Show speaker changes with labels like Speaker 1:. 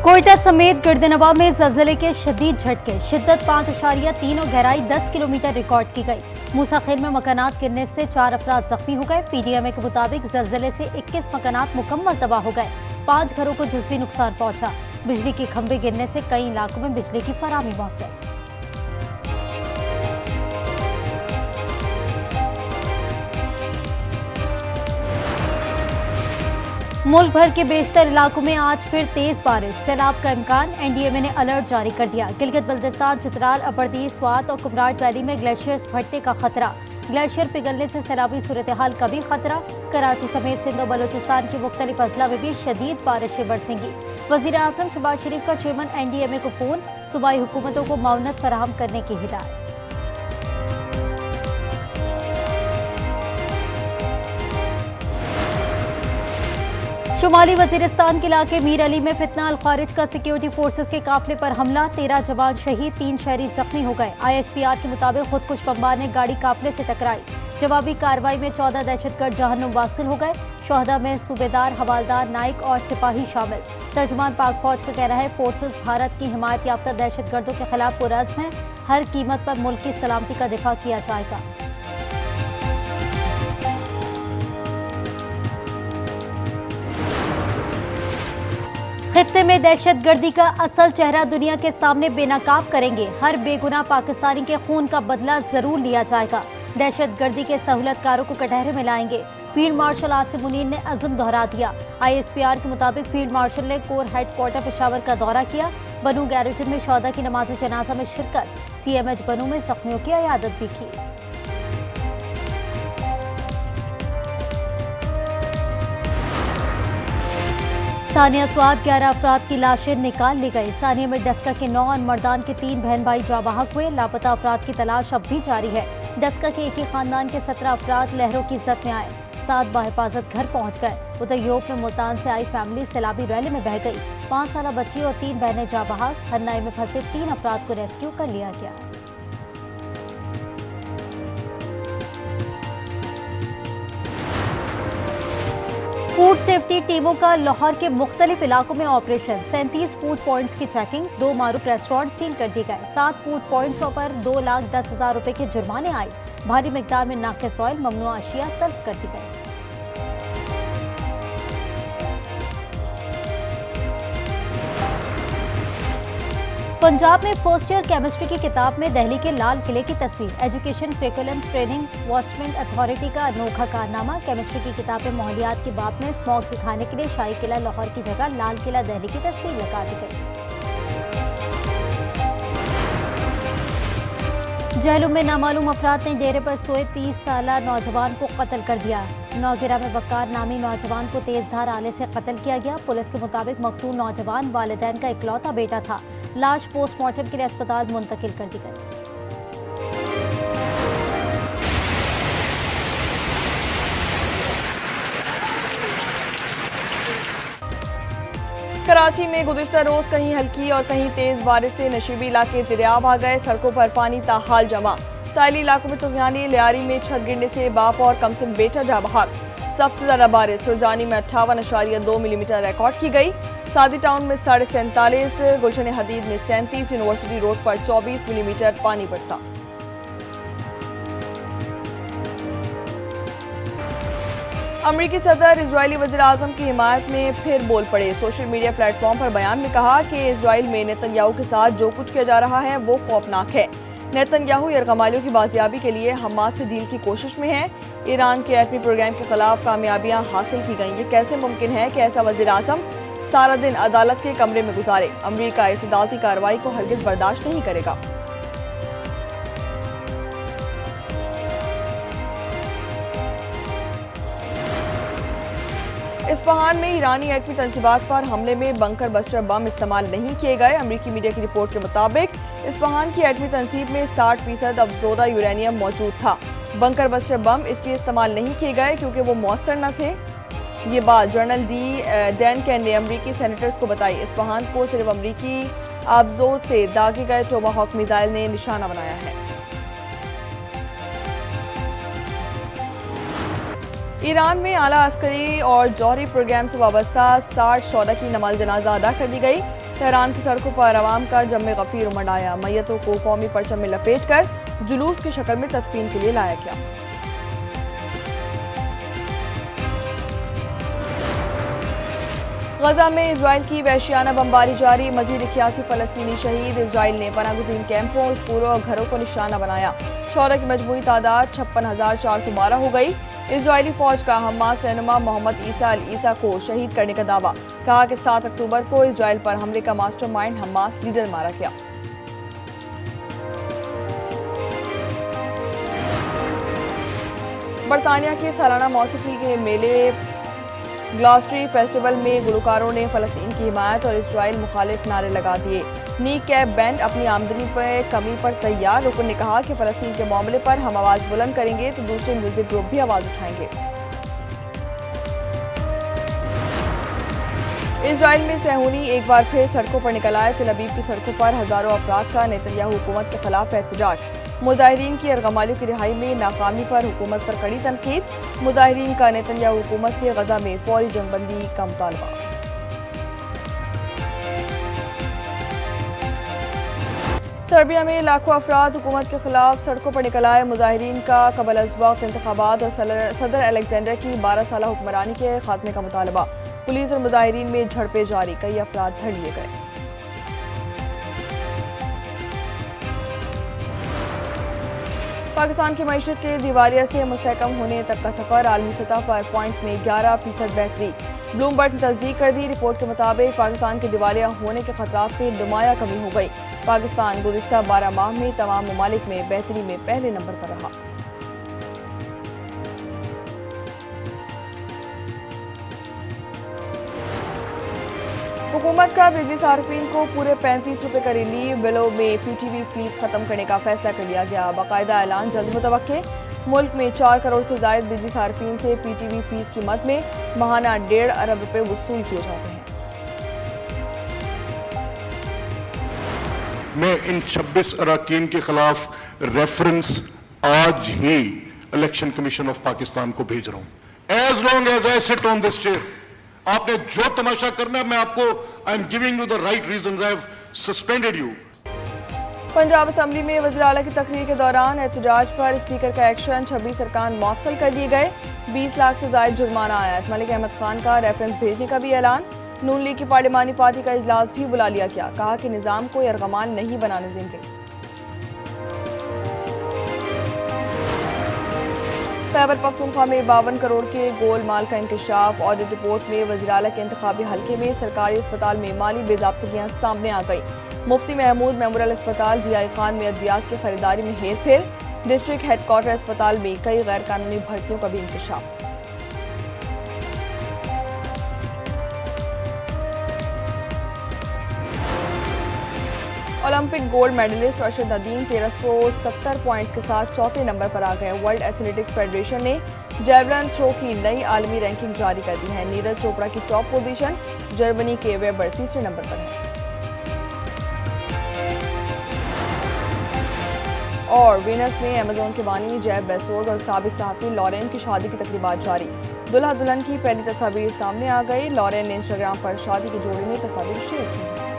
Speaker 1: कोयटा समेत गिरदनवा में जलजले के शदीद झटके, शिद्दत 5.3 और गहराई 10 किलोमीटर रिकॉर्ड की गई। मूसाखेल में मकानात गिरने से 4 अफराद जख्मी हो गए। पीडीएमए के मुताबिक जलजले से 21 मकानात मुकम्मल तबाह हो गए। 5 घरों को जुज़वी नुकसान पहुंचा। बिजली के खंभे गिरने से कई इलाकों में बिजली की फराहमी मुअत्तल। मुल्क भर के बेशतर इलाकों में आज फिर तेज बारिश, सैलाब का इम्कान। एनडीएमए ने अलर्ट जारी कर दिया। गिलगित बल्तिस्तान, चित्राल, अपर्दी, स्वात और कुमराट वैली में ग्लेशियर्स फटने का खतरा। ग्लेशियर पिघलने से सैलाबी सूरत हाल का भी खतरा। कराची समेत सिंध और बलूचिस्तान के मुख्तलिफ अजला में भी शदीद बारिशें बरसेंगी। वज़ीर आज़म शहबाज शरीफ का चेयरमैन एनडीएमए को फोन, सूबाई हुकूमतों को माउनत फराहम करने की हिदायत। शुमाली वजीरिस्तान के इलाके मीर अली में फितना अल खारिज का सिक्योरिटी फोर्सेस के काफिले पर हमला, 13 जवान शहीद, 3 शहरी जख्मी हो गए। ISPR के मुताबिक खुदकुश बमबार ने गाड़ी काफिले से टकराई। जवाबी कार्रवाई में 14 दहशतगर्द जहन्नुम वासिल हो गए। शोहदा में सूबेदार, हवालदार, नाइक और सिपाही शामिल। तर्जुमान पाक फौज का कहना है, फोर्सेस भारत की हिमायत याफ्ता दहशतगर्दों के खिलाफ पुरअज़्म हैं। हर कीमत पर मुल्क की सलामती का दिफा किया जाएगा। खित्ते में दहशतगर्दी का असल चेहरा दुनिया के सामने बेनकाब करेंगे। हर बेगुनाह पाकिस्तानी के खून का बदला जरूर लिया जाएगा। दहशतगर्दी के सहूलतकारों को कटहरे में लाएंगे। फील्ड मार्शल आसिम मुनीर ने अज़्म दोहरा दिया। ISPR के मुताबिक फील्ड मार्शल ने कोर हेडक्वार्टर पेशावर का दौरा किया। बनू गैरेजन में शोहदा की नमाज जनाजा में शिरकत। CMH बनू में जख्मियों की इयादत भी की। सानिया स्वात 11 अफराद की लाशें निकाल ली गई। सानिया में डस्का के 9 और मर्दान के 3 बहन भाई जाबाहक हुए। लापता अफराद की तलाश अब भी जारी है। डस्का के एक ही खानदान के 17 अफराद लहरों की जद में आए। 7 बाहिफाजत घर पहुंच गए। उधर यूरोप में मुल्तान से आई फैमिली सैलाबी रैली में बह गई। 5 साल बच्ची और 3 बहनें जाबाहक। हन्नाई में फंसे 3 अफराद को रेस्क्यू कर लिया गया। फूड सेफ्टी टीमों का लाहौर के मुख्तलिफ इलाकों में ऑपरेशन। 37 फूड पॉइंट्स की चेकिंग। 2 मारूफ रेस्टोरेंट सील कर दिए गए। 7 फूड पॉइंट्सों पर 2,10,000 रुपए के जुर्माने आए। भारी मिकदार में नाकिस ऑयल, ममनुआ अशिया तलब कर दी गई। पंजाब में फर्स्ट ईयर केमिस्ट्री की किताब में दिल्ली के लाल किले की तस्वीर। Education curriculum training enforcement authority का अनोखा कारनामा। केमिस्ट्री की किताब में माहौलियात की बात में स्मॉग दिखाने के लिए शाही किला लाहौर की जगह लाल किला दिल्ली की तस्वीर लगा दी गई। जहलुम में नामालूम अफराद ने डेरे पर सोए 30 साला नौजवान को कत्ल कर दिया। नौगिरा में वकार नामी नौजवान को तेजधार आले से कत्ल किया गया। पुलिस के मुताबिक मकतूल नौजवान वालिदैन का इकलौता बेटा था। लाश पोस्टमार्टम के लिए अस्पताल मुंतकिल कर दी गई।
Speaker 2: कराची में गुज़िश्ता रोज कहीं हल्की और कहीं तेज बारिश से नशीबी इलाके दरियाब आ गए। सड़कों पर पानी ताहाल जमा। साहिली इलाकों में तुगयानी लियारी में छत गिरने से बाप और कमसिन बेटा जाबहाक। सबसे ज्यादा बारिश सुरजानी में 58.2 मिलीमीटर रिकॉर्ड की गई। सादी टाउन में 47.5, गुलशन हदीद में 37, यूनिवर्सिटी रोड पर 24 मिलीमीटर पानी बरसा। अमरीकी सदर इजरायली वज़ीर आज़म की हिमायत में फिर बोल पड़े। सोशल मीडिया प्लेटफॉर्म पर बयान में कहा कि इजराइल में नेतन्याहू के साथ जो कुछ किया जा रहा है वो खौफनाक है। नेतन्याहू यरगमालियों की बाजियाबी के लिए हमास से डील की कोशिश में है। ईरान के एटमी प्रोग्राम के खिलाफ कामयाबियां हासिल की गई। ये कैसे मुमकिन है कि ऐसा वज़ीर आज़म सारा दिन अदालत के कमरे में गुजारे। अमरीका इस अदालती कार्रवाई को हरगिज़ बर्दाश्त नहीं करेगा। इस्फहान में ईरानी एटमी तंसीबात पर हमले में बंकर बस्टर बम इस्तेमाल नहीं किए गए। अमरीकी मीडिया की रिपोर्ट के मुताबिक इस्फहान की एटमी तंसीब में 60% अफजोदा यूरेनियम मौजूद था। बंकर बस्टर बम इसलिए इस्तेमाल नहीं किए गए क्योंकि वो मौसर न थे। ये बात जनरल डैन कैन ने अमरीकी सेनेटर्स को बताई। इस्फहान को सिर्फ अमरीकी आबजोद से दागे गए टोमाहॉक मिसाइल ने निशाना बनाया है। ईरान में आला अस्करी और जौहरी प्रोग्राम से वाबस्ता 60 शोहदा की नमाज जनाजा अदा कर दी गई। तेहरान की सड़कों पर आवाम का जम्मे गफीर उमड़ आया। मैयतों को कौमी परचम में लपेट कर जुलूस की शक्ल में तदफीन के लिए लाया गया। गजा में इजराइल की वहशियाना बमबारी जारी। मजीद 81 फलस्तीनी शहीद। इजराइल ने पनागुज़ीन कैंपों, स्कूलों और घरों को निशाना बनाया। शौहरा की मजमूई तादाद 56,412 हो गई। इजरायली फौज का हमास रहनुमा मोहम्मद ईसा अल ईसा को शहीद करने का दावा। कहा कि 7 अक्टूबर को इजराइल पर हमले का मास्टरमाइंड हमास लीडर मारा गया। बरतानिया के सालाना मौसीकी के मेले ग्लासट्री फेस्टिवल में गुलकारों ने फलस्तीन की हिमायत और इजराइल मुखालिफ नारे लगा दिए। नी कैप बैंड अपनी आमदनी पर कमी पर तैयार। रुकन ने कहा कि फलस्तीन के मामले पर हम आवाज बुलंद करेंगे तो दूसरे म्यूजिक ग्रुप भी आवाज उठाएंगे। इजराइल में सेहूनी एक बार फिर सड़कों पर निकल आए। तेल अवीव की सड़कों पर हजारों अफराद का नेतन्याहू हुकूमत के खिलाफ एहतजाज। मुजाहिरीन की अर्गमालियों की रिहाई में नाकामी पर हुकूमत पर कड़ी तनकीद। मुजाहिरीन का नेतन्याहू हुकूमत से गजा में फौरी जंगबंदी का मुतालबा। सर्बिया में लाखों अफराद हुकूमत के खिलाफ सड़कों पर निकल आए। मुजाहिरीन का कबल अज़ वक्त इंतखाबात और सदर अलेक्जेंडर की 12 साला हुक्मरानी के खात्मे का मुतालबा। पुलिस और मुजाहिरीन में झड़पें जारी। कई अफराद धर लिए गए। पाकिस्तान की मईशत के दिवालिया से मुस्तहकम होने तक का सफर। आलमी सतह पर पॉइंट्स में 11% बेहतरी। ब्लूमबर्ग ने तस्दीक कर दी। रिपोर्ट के मुताबिक पाकिस्तान के दिवालिया होने के खतरात में नुमाया कमी हो गई। पाकिस्तान गुज़िश्ता 12 माह में तमाम ममालिक में बेहतरी में पहले नंबर पर रहा। हुकूमत का बिजली सार्फिन को पूरे 35 रुपए का रिलीफ। बिलों में पीटीवी फीस खत्म करने का फैसला कर लिया गया। बाकायदा ऐलान जल्द मुतवक्के। मुल्क में 4 करोड़ से जायद बिजली सार्फिन से पीटीवी फीस कीमत में माहाना 1.5 अरब रुपए वसूल किए जाते हैं।
Speaker 3: मैं इन 26 अरकान के खिलाफ रेफरेंस आज ही इलेक्शन कमीशन ऑफ पाकिस्तान को भेज रहा हूं। As long as I sit on this chair, आपने जो तमाशा करना है, मैं आपको I am giving you the right reasons, I have suspended you.
Speaker 2: Punjab assembly में वज़ीर आला की तकरीर के दौरान एहतजाज पर स्पीकर का एक्शन। 26 अरकान मुअत्तल कर दिए गए। 20 लाख से जायद जुर्माना आयत। मलिक अहमद खान का रेफरेंस भेजने का भी ऐलान। नून लीग की पार्लिमानी पार्टी का इजलास भी बुला लिया गया। कहा कि निज़ाम को यरगमाल नहीं बनाने देंगे। खैबर पख्तूनख्वा में 52 करोड़ के गोल माल का इंकशाफ। ऑडिट रिपोर्ट में वज़ीर आला के इंतखाबी हल्के में सरकारी अस्पताल में माली बेज़ाब्तगियां सामने आ गई। मुफ्ती महमूद मेमोरियल अस्पताल DI खान में अद्वियात की खरीदारी में हेरफेर। डिस्ट्रिक्ट हेडक्वार्टर अस्पताल में कई गैर कानूनी भर्तियों का भी इंकशाफ। Olympic gold medalist Arshad Nadeem 1370 points के साथ चौथे नंबर पर आ गए। वर्ल्ड एथलेटिक्स फेडरेशन ने जैवलिन थ्रो की नई आलमी रैंकिंग जारी कर दी है। नीरज चोपड़ा की टॉप पोजीशन। जर्मनी के वेबर तीसरे नंबर पर है। और वीनस में अमेजोन के बानी जेफ बेजोस और साबिक सहाफ़ी लॉरेन की शादी की तकरीबात जारी। दुल्हा दुल्हन की पहली तस्वीर सामने आ गई। लॉरेन ने इंस्टाग्राम पर शादी की जोड़ी में तस्वीर शेयर की है।